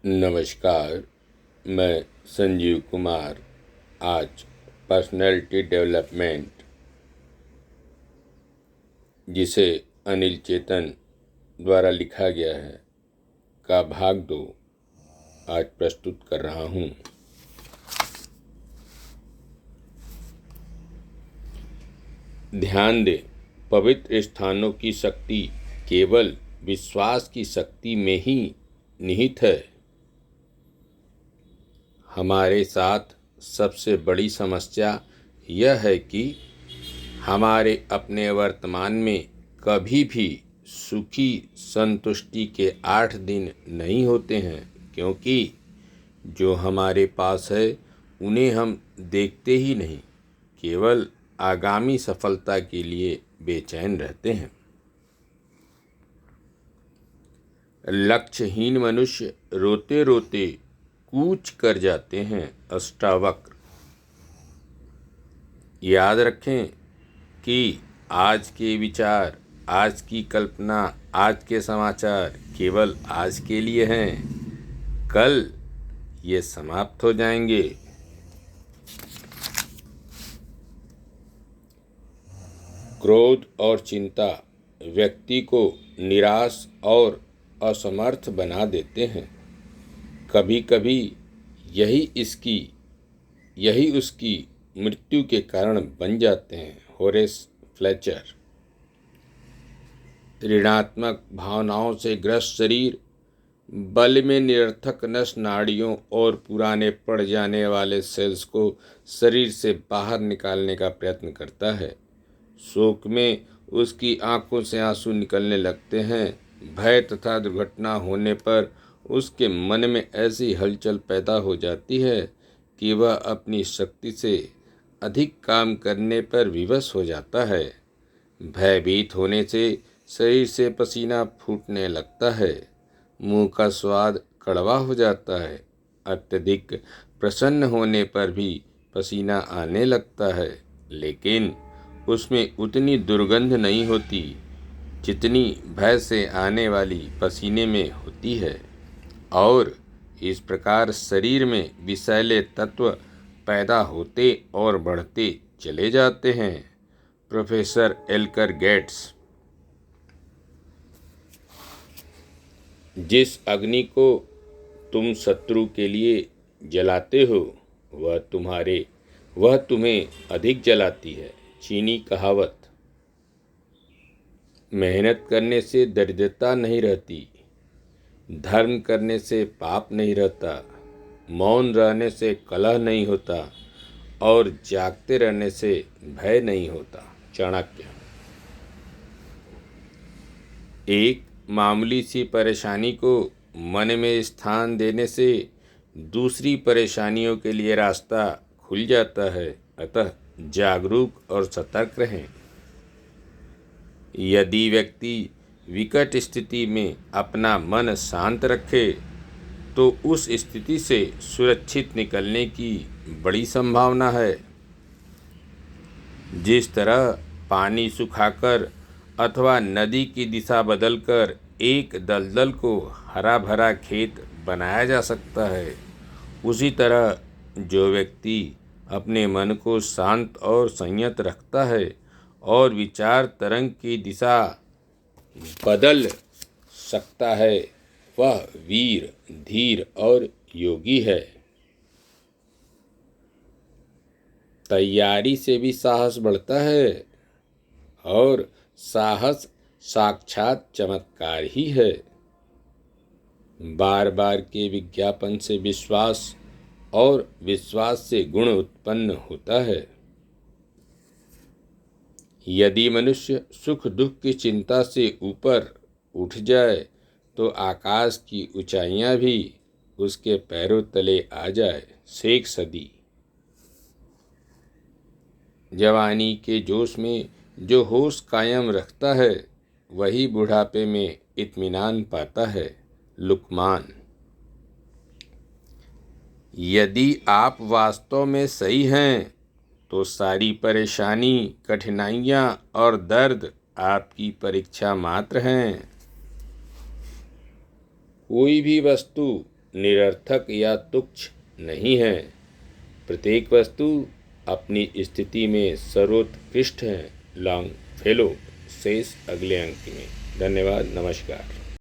नमस्कार, मैं संजीव कुमार आज पर्सनैलिटी डेवलपमेंट, जिसे अनिल चेतन द्वारा लिखा गया है, का भाग 2 आज प्रस्तुत कर रहा हूँ। ध्यान दें, पवित्र स्थानों की शक्ति केवल विश्वास की शक्ति में ही निहित है। हमारे साथ सबसे बड़ी समस्या यह है कि हमारे अपने वर्तमान में कभी भी सुखी संतुष्टि के 8 दिन नहीं होते हैं, क्योंकि जो हमारे पास है उन्हें हम देखते ही नहीं, केवल आगामी सफलता के लिए बेचैन रहते हैं। लक्ष्यहीन मनुष्य रोते रोते कूच कर जाते हैं। अष्टावक्र। याद रखें कि आज के विचार, आज की कल्पना, आज के समाचार केवल आज के लिए हैं। कल ये समाप्त हो जाएंगे। क्रोध और चिंता व्यक्ति को निराश और असमर्थ बना देते हैं। कभी कभी यही उसकी मृत्यु के कारण बन जाते हैं। Horace Fletcher. ऋणात्मक भावनाओं से ग्रस्त शरीर बल में निरर्थक नस नाड़ियों और पुराने पड़ जाने वाले सेल्स को शरीर से बाहर निकालने का प्रयत्न करता है। शोक में उसकी आंखों से आंसू निकलने लगते हैं। भय तथा दुर्घटना होने पर उसके मन में ऐसी हलचल पैदा हो जाती है कि वह अपनी शक्ति से अधिक काम करने पर विवश हो जाता है। भयभीत होने से शरीर से पसीना फूटने लगता है। मुंह का स्वाद कड़वा हो जाता है। अत्यधिक प्रसन्न होने पर भी पसीना आने लगता है, लेकिन उसमें उतनी दुर्गंध नहीं होती जितनी भय से आने वाली पसीने में होती है। और इस प्रकार शरीर में विषैले तत्व पैदा होते और बढ़ते चले जाते हैं। प्रोफेसर एल्कर गेट्स। जिस अग्नि को तुम शत्रु के लिए जलाते हो वह तुम्हें अधिक जलाती है। चीनी कहावत। मेहनत करने से दरिद्रता नहीं रहती, धर्म करने से पाप नहीं रहता, मौन रहने से कलह नहीं होता और जागते रहने से भय नहीं होता। चाणक्य। एक मामूली सी परेशानी को मन में स्थान देने से दूसरी परेशानियों के लिए रास्ता खुल जाता है। अतः जागरूक और सतर्क रहें। यदि व्यक्ति विकट स्थिति में अपना मन शांत रखे तो उस स्थिति से सुरक्षित निकलने की बड़ी संभावना है। जिस तरह पानी सुखाकर अथवा नदी की दिशा बदलकर एक दलदल को हरा भरा खेत बनाया जा सकता है, उसी तरह जो व्यक्ति अपने मन को शांत और संयत रखता है और विचार तरंग की दिशा बदल सकता है, वह वीर, धीर और योगी है। तैयारी से भी साहस बढ़ता है और साहस साक्षात चमत्कार ही है। बार बार के विज्ञापन से विश्वास और विश्वास से गुण उत्पन्न होता है। यदि मनुष्य सुख दुख की चिंता से ऊपर उठ जाए तो आकाश की ऊंचाइयां भी उसके पैरों तले आ जाए। शेख सदी। जवानी के जोश में जो होश कायम रखता है वही बुढ़ापे में इत्मीनान पाता है। लुकमान। यदि आप वास्तव में सही हैं तो सारी परेशानी, कठिनाइयाँ और दर्द आपकी परीक्षा मात्र हैं। कोई भी वस्तु निरर्थक या तुच्छ नहीं है। प्रत्येक वस्तु अपनी स्थिति में सर्वोत्कृष्ट है। लॉन्गफेलो। शेष अगले अंक में। धन्यवाद। नमस्कार।